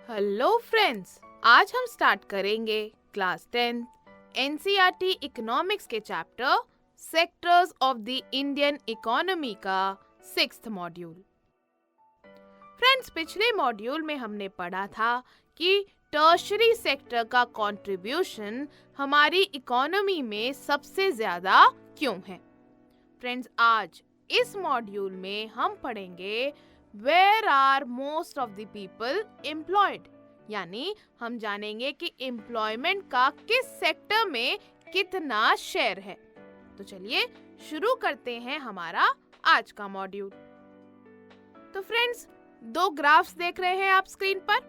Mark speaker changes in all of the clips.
Speaker 1: Hello friends, आज हम start करेंगे क्लास 10 एनसीईआरटी इकोनॉमिक्स के chapter sectors of the Indian economy का 6th मॉड्यूल। फ्रेंड्स, पिछले मॉड्यूल में हमने पढ़ा था कि टर्शरी सेक्टर का कंट्रीब्यूशन हमारी इकोनॉमी में सबसे ज्यादा क्यों है। फ्रेंड्स, आज इस मॉड्यूल में हम पढ़ेंगे Where are most of the people employed? यानी हम जानेंगे कि एम्प्लॉयमेंट का किस सेक्टर में कितना शेयर है। तो चलिए शुरू करते हैं हमारा आज का मॉड्यूल। तो फ्रेंड्स, दो ग्राफ्स देख रहे हैं आप स्क्रीन पर।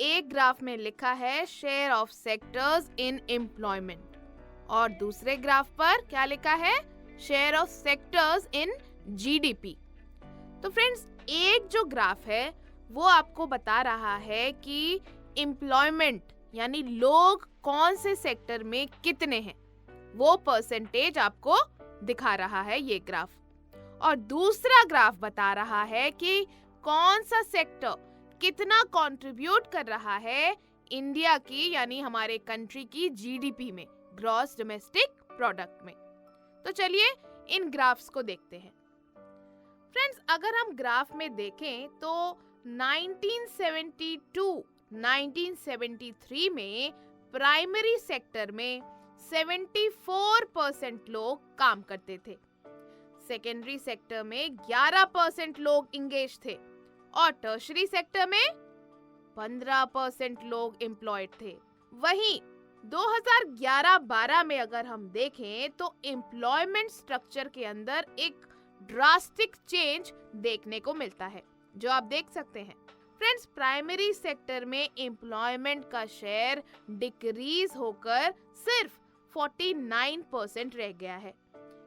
Speaker 1: एक ग्राफ में लिखा है share of sectors in employment और दूसरे ग्राफ पर क्या लिखा है, share of sectors in GDP. तो फ्रेंड्स, एक जो ग्राफ है वो आपको बता रहा है कि एम्प्लॉयमेंट यानी लोग कौन से सेक्टर में कितने हैं, वो परसेंटेज आपको दिखा रहा है ये ग्राफ। और दूसरा ग्राफ बता रहा है कि कौन सा सेक्टर कितना कंट्रीब्यूट कर रहा है इंडिया की यानी हमारे कंट्री की जीडीपी में, ग्रॉस डोमेस्टिक प्रोडक्ट में। तो चलिए इन ग्राफ्स को देखते हैं। फ्रेंड्स, अगर हम ग्राफ में देखें तो 1972-1973 में प्राइमरी सेक्टर में 74% लोग काम करते थे, सेकेंडरी सेक्टर में 11% लोग इंगेज थे और टर्शरी सेक्टर में 15% लोग एम्प्लॉयड थे। वहीं 2011-12 में अगर हम देखें तो एम्प्लॉयमेंट स्ट्रक्चर के अंदर एक ड्रास्टिक चेंज देखने को मिलता है, जो आप देख सकते हैं। फ्रेंड्स, प्राइमरी सेक्टर में एम्प्लॉयमेंट का शेयर डिक्रीज होकर सिर्फ 49% रह गया है।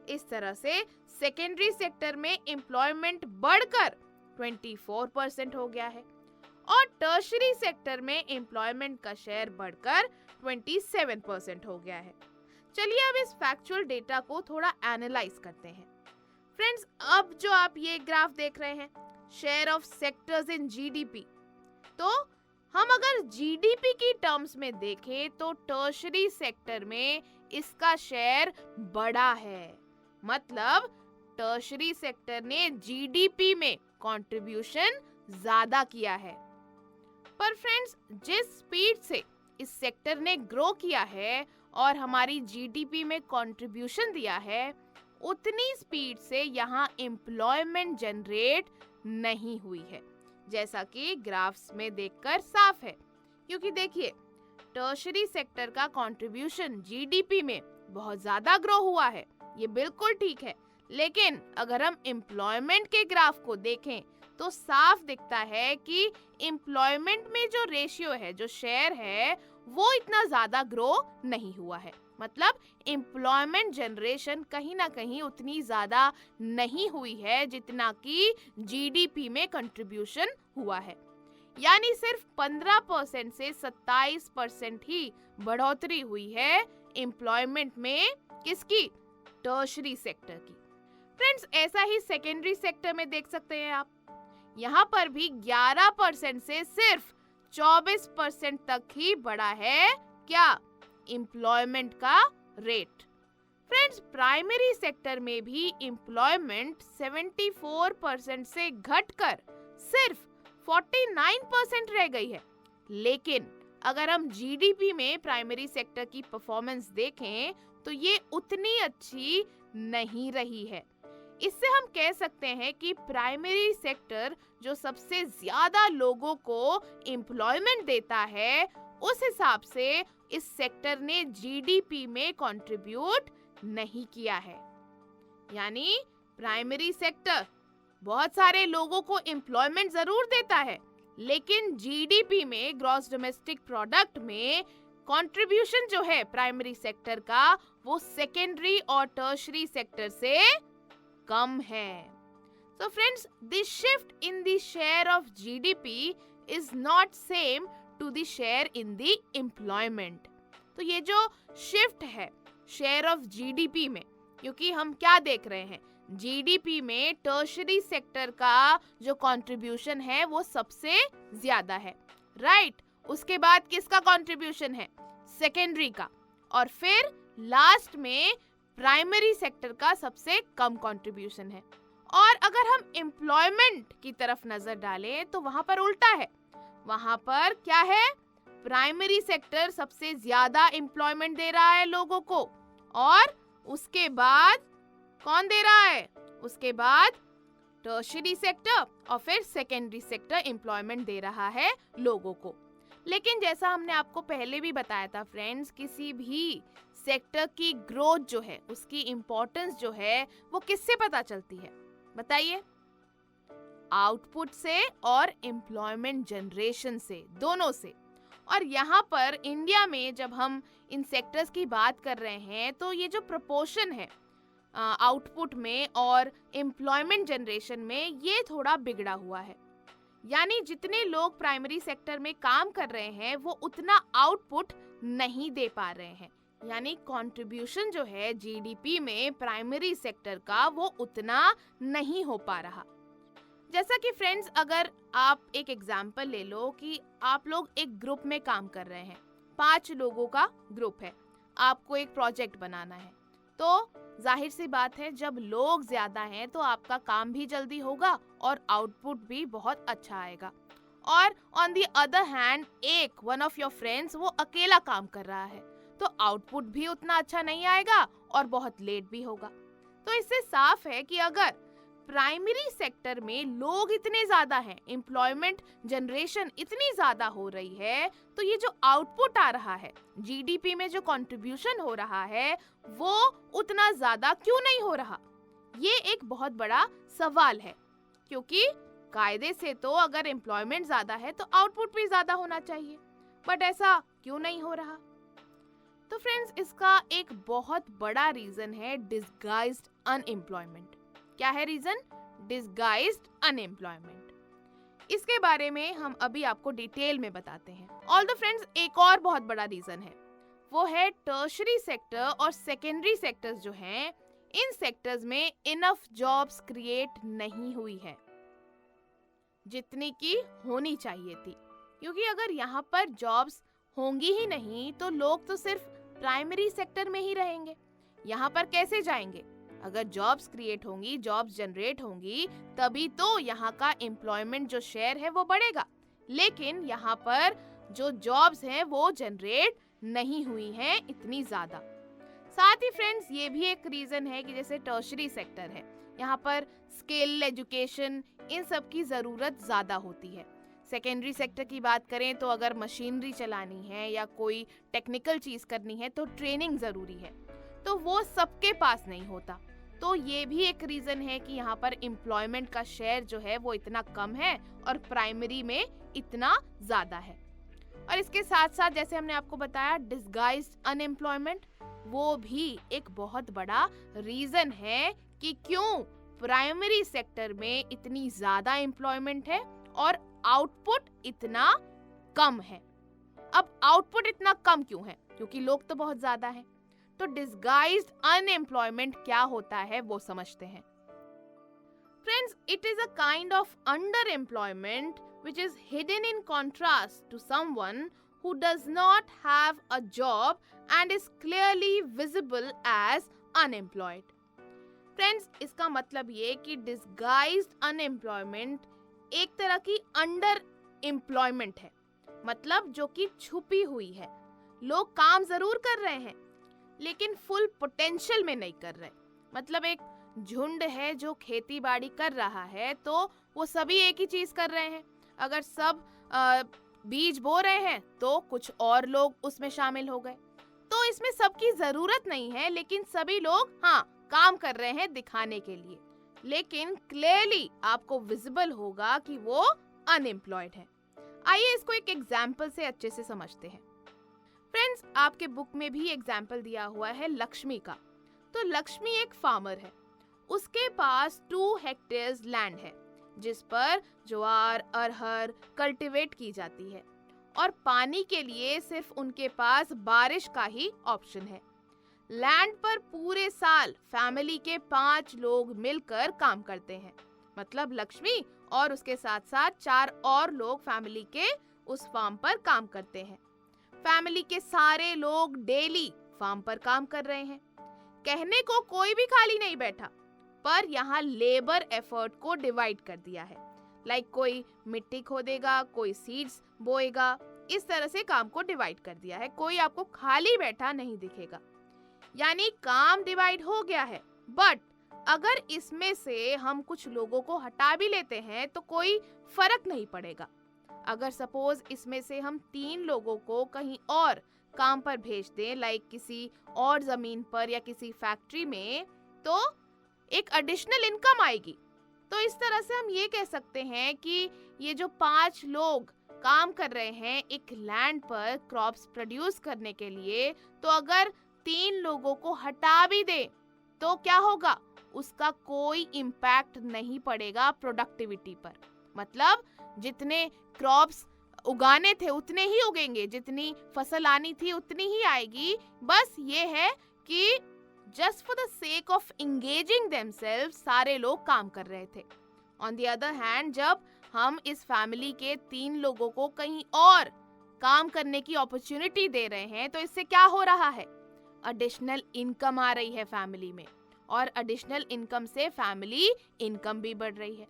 Speaker 1: इस तरह से सेकेंडरी सेक्टर में एम्प्लॉयमेंट बढ़कर 24% हो गया है और टर्शरी सेक्टर में एम्प्लॉयमेंट का शेयर बढ़कर 27% हो गया है। चलिए अब इस फैक्चुअल डेटा को थोड़ा एनालाइज करते हैं। फ्रेंड्स, अब जो आप ये ग्राफ देख रहे हैं, share of sectors in GDP, तो हम अगर जीडीपी की टर्म्स में देखें तो टर्शरी सेक्टर में इसका शेयर बड़ा है। मतलब टर्शरी सेक्टर ने जीडीपी में कंट्रीब्यूशन ज्यादा किया है। पर फ्रेंड्स, जिस स्पीड से इस सेक्टर ने ग्रो किया है और हमारी जीडीपी में कंट्रीब्यूशन दिया है, उतनी स्पीड से यहाँ एम्प्लॉयमेंट जनरेट नहीं हुई है, जैसा कि ग्राफ्स में देखकर साफ है। क्योंकि देखिए, टर्शरी सेक्टर का कंट्रीब्यूशन जीडीपी में बहुत ज्यादा ग्रो हुआ है, ये बिल्कुल ठीक है। लेकिन अगर हम एम्प्लॉयमेंट के ग्राफ को देखें तो साफ दिखता है कि एम्प्लॉयमेंट में जो रेशियो है, जो शेयर है, वो इतना ज्यादा ग्रो नहीं हुआ है। मतलब एम्प्लॉयमेंट जनरेशन कहीं ना कहीं उतनी ज्यादा नहीं हुई है जितना कि जीडीपी में कंट्रीब्यूशन हुआ है। यानी सिर्फ 15% से 27% ही बढ़ोतरी हुई है एम्प्लॉयमेंट में, किसकी, टर्शरी सेक्टर की। फ्रेंड्स, ऐसा ही सेकेंडरी सेक्टर में देख सकते हैं आप। यहाँ पर भी 11% से सिर्फ 24% तक ही बढ़ा है क्या, एम्प्लॉयमेंट का रेट। फ्रेंड्स, प्राइमरी सेक्टर में भी एम्प्लॉयमेंट 74% से घटकर सिर्फ 49% रह गई है। लेकिन अगर हम जीडीपी में प्राइमरी सेक्टर की परफॉर्मेंस देखें तो ये उतनी अच्छी नहीं रही है। इससे हम कह सकते हैं कि प्राइमरी सेक्टर जो सबसे ज्यादा लोगों को एम्प्लॉयमेंट देता है, उस हिसाब से इस सेक्टर ने जीडीपी में कंट्रीब्यूट नहीं किया है। यानी प्राइमरी सेक्टर बहुत सारे लोगों को एम्प्लॉयमेंट जरूर देता है, लेकिन जीडीपी में, ग्रॉस डोमेस्टिक प्रोडक्ट में, कंट्रीब्यूशन जो है प्राइमरी सेक्टर का, वो सेकेंडरी और टर्शरी सेक्टर से कम है। So friends, the shift in the share of GDP is not same to the share in the employment. तो ये जो शिफ्ट है शेयर ऑफ जीडीपी में, क्योंकि हम क्या देख रहे हैं, जीडीपी में टर्शरी सेक्टर का जो कंट्रीब्यूशन है वो सबसे ज्यादा है राइट। उसके बाद किसका कंट्रीब्यूशन है? सेकेंडरी का। और फिर लास्ट में प्राइमरी सेक्टर का सबसे कम कंट्रीब्यूशन है। और अगर हम एम्प्लॉयमेंट की तरफ नजर डालें तो वहां पर उल्टा है। वहां पर क्या है? प्राइमरी सेक्टर सबसे ज्यादा एम्प्लॉयमेंट दे रहा है लोगों को, और उसके बाद कौन दे रहा है? उसके बाद टर्शियरी सेक्टर, और फिर सेकेंडरी सेक्टर एम्प्लॉयमेंट दे रहा है लोगों को। लेकिन जैसा हमने आपको पहले भी बताया था फ्रेंड्स, किसी भी सेक्टर की ग्रोथ जो है, उसकी इम्पोर्टेंस जो है, वो किससे पता चलती है? बताइए। आउटपुट से और एम्प्लॉयमेंट जनरेशन से, दोनों से। और यहाँ पर इंडिया में जब हम इन सेक्टर्स की बात कर रहे हैं तो ये जो प्रोपोर्शन है आउटपुट में और एम्प्लॉयमेंट जनरेशन में, ये थोड़ा बिगड़ा हुआ है। यानी जितने लोग प्राइमरी सेक्टर में काम कर रहे हैं वो उतना आउटपुट नहीं दे पा रहे हैं। यानी कंट्रीब्यूशन जो है जीडीपी में प्राइमरी सेक्टर का, वो उतना नहीं हो पा रहा। जैसा कि फ्रेंड्स, अगर आप एक एग्जाम्पल ले लो कि आप लोग एक ग्रुप में काम कर रहे हैं, 5 लोगों का ग्रुप है, आपको एक प्रोजेक्ट बनाना है, तो जाहिर सी बात है जब लोग ज्यादा हैं तो आपका काम भी जल्दी होगा और आउटपुट भी बहुत अच्छा आएगा। और ऑन द अदर हैंड, एक वन ऑफ योर फ्रेंड्स वो अकेला काम कर रहा है, तो आउटपुट भी उतना अच्छा नहीं आएगा और बहुत लेट भी होगा। तो इससे साफ है कि अगर प्राइमरी सेक्टर में लोग इतने ज्यादा हैं, एम्प्लॉयमेंट जनरेशन इतनी ज्यादा हो रही है, तो ये जो आउटपुट आ रहा है, जीडीपी में जो कंट्रीब्यूशन हो रहा है, वो उतना ज्यादा क्यों नहीं हो रहा? ये एक बहुत बड़ा सवाल है। क्योंकि कायदे से तो अगर एम्प्लॉयमेंट ज्यादा है तो आउटपुट भी ज्यादा होना चाहिए, बट ऐसा क्यों नहीं हो रहा? तो फ्रेंड्स, इसका एक बहुत बड़ा रीजन है डिसगाइज्ड अनएम्प्लॉयमेंट। क्या है रीजन? Disguised unemployment. इसके बारे में हम अभी आपको डिटेल में बताते हैं। ऑल्दो फ्रेंड्स, एक और बहुत बड़ा रीजन है, वो है टर्शियरी सेक्टर और सेकेंडरी सेक्टर्स जो हैं, इन सेक्टर्स में इनफ जॉब्स क्रिएट नहीं हुई है जितनी की होनी चाहिए थी। क्योंकि अगर यहाँ पर जॉब्स होंगी ही नहीं तो लोग तो सिर्फ प्राइमरी सेक्टर में ही रहेंगे, यहाँ पर कैसे जाएंगे? अगर जॉब्स क्रिएट होंगी, जॉब्स जनरेट होंगी, तभी तो यहाँ का एम्प्लॉयमेंट जो शेयर है वो बढ़ेगा। लेकिन यहाँ पर जो जॉब्स हैं वो जनरेट नहीं हुई हैं इतनी ज्यादा। साथ ही फ्रेंड्स, ये भी एक रीजन है कि जैसे टर्शियरी सेक्टर है, यहाँ पर स्किल, एजुकेशन, इन सब की जरूरत ज्यादा होती है। सेकेंडरी सेक्टर की बात करें तो अगर मशीनरी चलानी है या कोई टेक्निकल चीज करनी है तो ट्रेनिंग जरूरी है, तो वो सबके पास नहीं होता। तो ये भी एक रीजन है कि यहाँ पर एम्प्लॉयमेंट का शेयर जो है वो इतना कम है और प्राइमरी में इतना ज्यादा है। और इसके साथ साथ जैसे हमने आपको बताया, डिसगाइज्ड अनएम्प्लॉयमेंट, वो भी एक बहुत बड़ा रीजन है कि क्यों प्राइमरी सेक्टर में इतनी ज्यादा एम्प्लॉयमेंट है और आउटपुट इतना कम है। अब आउटपुट इतना कम क्यों है? क्योंकि लोग तो बहुत ज्यादा हैं। तो डिसगाइज्ड अनएम्प्लॉयमेंट क्या होता है वो समझते हैं। Friends, it is a kind of under employment which is hidden in contrast to someone who does not have a job and is clearly visible as unemployed. Friends, इसका मतलब ये कि disguised unemployment एक तरह की अंडर एम्प्लॉयमेंट है, मतलब जो कि छुपी हुई है। लोग काम जरूर कर रहे हैं लेकिन फुल पोटेंशियल में नहीं कर रहे। मतलब एक झुंड है जो खेती बाड़ी कर रहा है तो वो सभी एक ही चीज कर रहे हैं। अगर सब बीज बो रहे हैं तो कुछ और लोग उसमें शामिल हो गए, तो इसमें सबकी जरूरत नहीं है, लेकिन सभी लोग काम कर रहे हैं दिखाने के लिए, लेकिन क्लियरली आपको विजिबल होगा कि वो अनएम्प्लॉयड है। आइए इसको एक एग्जाम्पल से अच्छे से समझते हैं। फ्रेंड्स, आपके बुक में भी एग्जाम्पल दिया हुआ है लक्ष्मी का। तो लक्ष्मी एक फार्मर है, उसके पास 2 हेक्टेयर्स लैंड है जिस पर ज्वार, अरहर कल्टीवेट की जाती है, और पानी के लिए सिर्फ उनके पास बारिश का ही ऑप्शन है। लैंड पर पूरे साल फैमिली के 5 लोग मिलकर काम करते हैं, मतलब लक्ष्मी और उसके साथ साथ 4 और लोग फैमिली के उस फार्म पर काम करते हैं। फैमिली के सारे लोग डेली फार्म पर काम कर रहे हैं। कहने को कोई भी खाली नहीं बैठा, पर यहाँ लेबर एफर्ट को डिवाइड कर दिया है। लाइक कोई मिट्टी खोदेगा, कोई सीड्स बोएगा, इस तरह से काम को डिवाइड कर दिया है। कोई आपको खाली बैठा नहीं दिखेगा, यानी काम डिवाइड हो गया है। बट अगर इसमें से हम कुछ लोगों को हटा भी लेते हैं तो कोई फर्क नहीं पड़ेगा। अगर सपोज इसमें से हम 3 लोगों को कहीं और काम पर भेज दें, लाइक किसी और जमीन पर या किसी फैक्ट्री में, तो एक एडिशनल इनकम आएगी। तो इस तरह से हम ये कह सकते हैं कि ये जो 5 लोग काम कर रहे हैं एक लैंड पर क्रॉप्स प्रोड्यूस करने के लिए, तो अगर 3 लोगों को हटा भी दे तो क्या होगा, उसका कोई इम्पैक्ट नहीं पड़ेगा प्रोडक्टिविटी पर। मतलब जितने क्रॉप्स उगाने थे उतने ही उगेंगे, जितनी फसल आनी थी उतनी ही आएगी। बस ये है कि just for the sake of engaging themselves सारे लोग काम कर रहे थे। ऑन द अदर हैंड, जब हम इस फैमिली के 3 लोगों को कहीं और काम करने की अपॉर्चुनिटी दे रहे हैं, तो इससे क्या हो रहा है, एडिशनल इनकम आ रही है फैमिली में, और एडिशनल इनकम से फैमिली इनकम भी बढ़ रही है।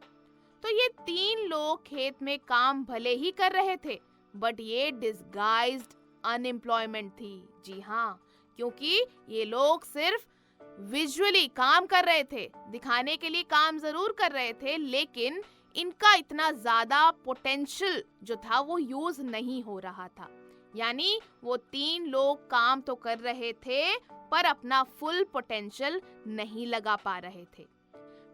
Speaker 1: तो ये 3 लोग खेत में काम भले ही कर रहे थे, बट ये डिस्गाइज्ड अनएम्प्लॉयमेंट थी। जी हाँ, क्योंकि ये लोग सिर्फ विजुअली काम कर रहे थे, दिखाने के लिए काम जरूर कर रहे थे, लेकिन इनका इतना ज्यादा पोटेंशियल जो था वो यूज नहीं हो रहा था। यानी वो 3 लोग काम तो कर रहे थे, पर अपना फुल पोटेंशियल नहीं लगा पा रहे थे।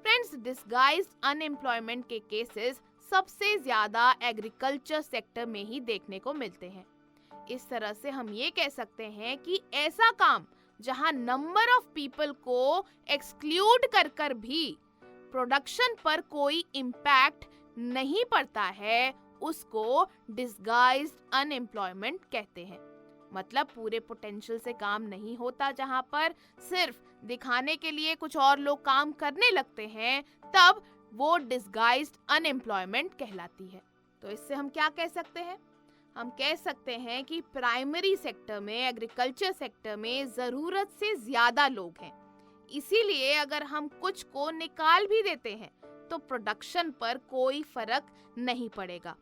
Speaker 1: फ्रेंड्स, डिस्गाइज्ड अनएम्प्लॉयमेंट के केसेस सबसे ज्यादा एग्रीकल्चर सेक्टर में ही देखने को मिलते हैं। इस तरह से हम ये कह सकते हैं कि ऐसा काम जहां नंबर ऑफ पीपल को एक्सक्लूड कर भी प्रोडक्शन पर कोई इम्पैक्ट नहीं पड़ता है, उसको डिस्गाइज्ड अनएम्प्लॉयमेंट कहते हैं। मतलब पूरे पोटेंशियल से काम नहीं होता, जहां पर सिर्फ दिखाने के लिए कुछ और लोग काम करने लगते हैं, तब वो डिस्गाइज्ड अनएम्प्लॉयमेंट कहलाती है। तो इससे हम क्या कह सकते हैं, हम कह सकते हैं कि प्राइमरी सेक्टर में, एग्रीकल्चर सेक्टर में जरूरत से ज्यादा लोग हैं। इसीलिए अगर हम कुछ को निकाल भी देते हैं तो प्रोडक्शन पर कोई फर्क नहीं पड़ेगा,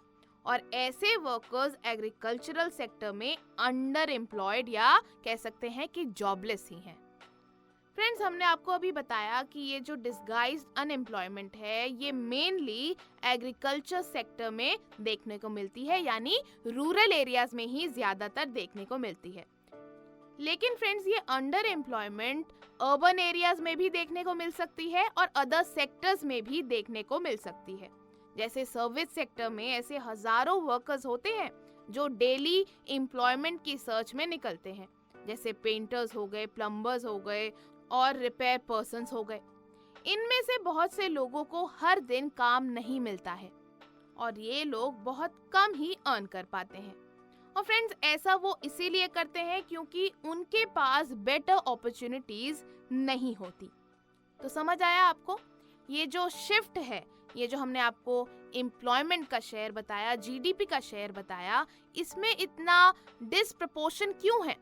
Speaker 1: और ऐसे वर्कर्स एग्रीकल्चरल सेक्टर में अंडर एम्प्लॉयड या कह सकते हैं कि जॉबलेस ही हैं। फ्रेंड्स, हमने आपको अभी बताया कि ये जो डिस्गाइज्ड अनएम्प्लॉयमेंट है ये मेनली एग्रीकल्चर सेक्टर में देखने को मिलती है, यानी रूरल एरियाज में ही ज्यादातर देखने को मिलती है। लेकिन फ्रेंड्स, ये अंडर एम्प्लॉयमेंट अर्बन एरियाज में भी देखने को मिल सकती है और अदर सेक्टर्स में भी देखने को मिल सकती है। जैसे सर्विस सेक्टर में ऐसे हजारों वर्कर्स होते हैं जो डेली एम्प्लॉयमेंट की सर्च में निकलते हैं, जैसे पेंटर्स हो गए, प्लम्बर्स हो गए और रिपेयर पर्सन्स हो गए। इनमें से बहुत से लोगों को हर दिन काम नहीं मिलता है और ये लोग बहुत कम ही अर्न कर पाते हैं। और फ्रेंड्स, ऐसा वो इसीलिए करते हैं क्योंकि उनके पास बेटर अपॉर्चुनिटीज नहीं होती। तो समझ आया आपको, ये जो शिफ्ट है, ये जो हमने आपको एम्प्लॉयमेंट का शेयर बताया, जीडीपी का शेयर बताया, इसमें इतना डिस्प्रपोर्शन क्यों है?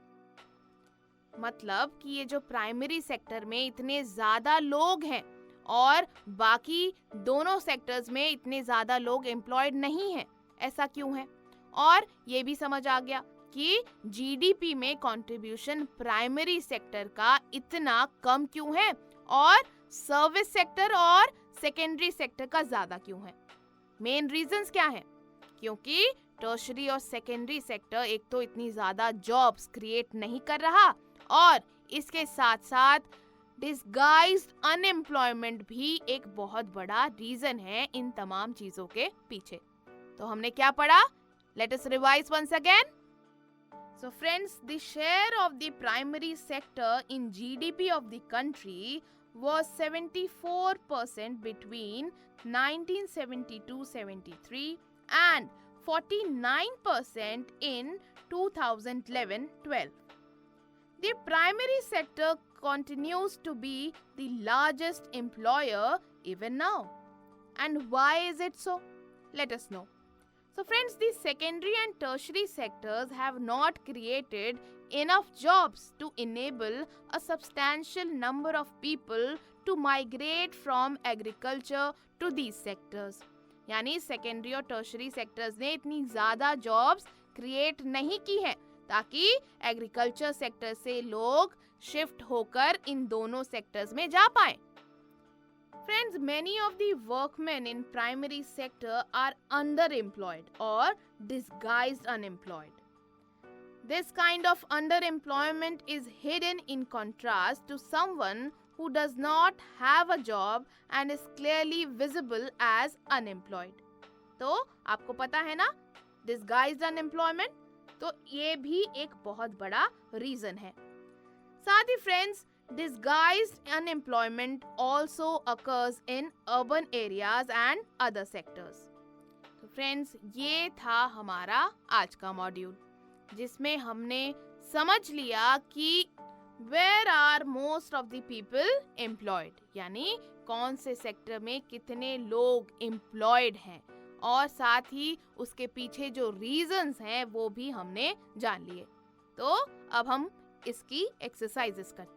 Speaker 1: मतलब कि ये जो प्राइमरी सेक्टर में इतने ज्यादा लोग हैं और बाकी दोनों सेक्टर्स में इतने ज्यादा लोग एम्प्लॉयड नहीं हैं, ऐसा क्यों है? और ये भी समझ आ गया कि जीडीपी में कंट्रीब्यूशन प्राइमरी सेक्टर का इतना कम क्यों है और सर्विस सेक्टर और सेकेंडरी सेक्टर का ज्यादा क्यों है। मेन रीजंस क्या हैं? क्योंकि टर्शरी और सेकेंडरी सेक्टर एक तो इतनी ज्यादा जॉब्स क्रिएट नहीं कर रहा और इसके साथ साथ डिस्गाइज्ड अनएम्प्लॉयमेंट भी एक बहुत बड़ा रीजन है इन तमाम चीजों के पीछे। तो हमने क्या पढ़ा? Let us revise once again. So friends, the share of the primary sector in GDP of the country was 74% between 1972-73 and 49% in 2011-12. The primary sector continues to be the largest employer even now. And why is it so? Let us know. So friends, the secondary and tertiary sectors have not created enough jobs to enable a substantial number of people to migrate from agriculture to these sectors. यानी secondary और tertiary sectors ने इतनी ज़्यादा jobs create नहीं की हैं ताकि agriculture sector से लोग शिफ्ट होकर इन दोनों सेक्टर्स में जा पाएं. Friends, many of the workmen in primary sector are underemployed or disguised unemployed. This kind of underemployment is hidden in contrast to someone who does not have a job and is clearly visible as unemployed. तो आपको पता है ना, disguised unemployment, तो ये भी एक बहुत बड़ा रीजन है. साथ ही friends, disguised unemployment also occurs in urban areas and other sectors. तो फ्रेंड्स, ये था हमारा आज का मॉड्यूल जिसमें हमने समझ लिया कि where are most of the people employed, यानी कौन से सेक्टर में कितने लोग एम्प्लॉयड हैं, और साथ ही उसके पीछे जो रीजंस हैं वो भी हमने जान लिए. तो अब हम इसकी एक्सरसाइजेस करते हैं.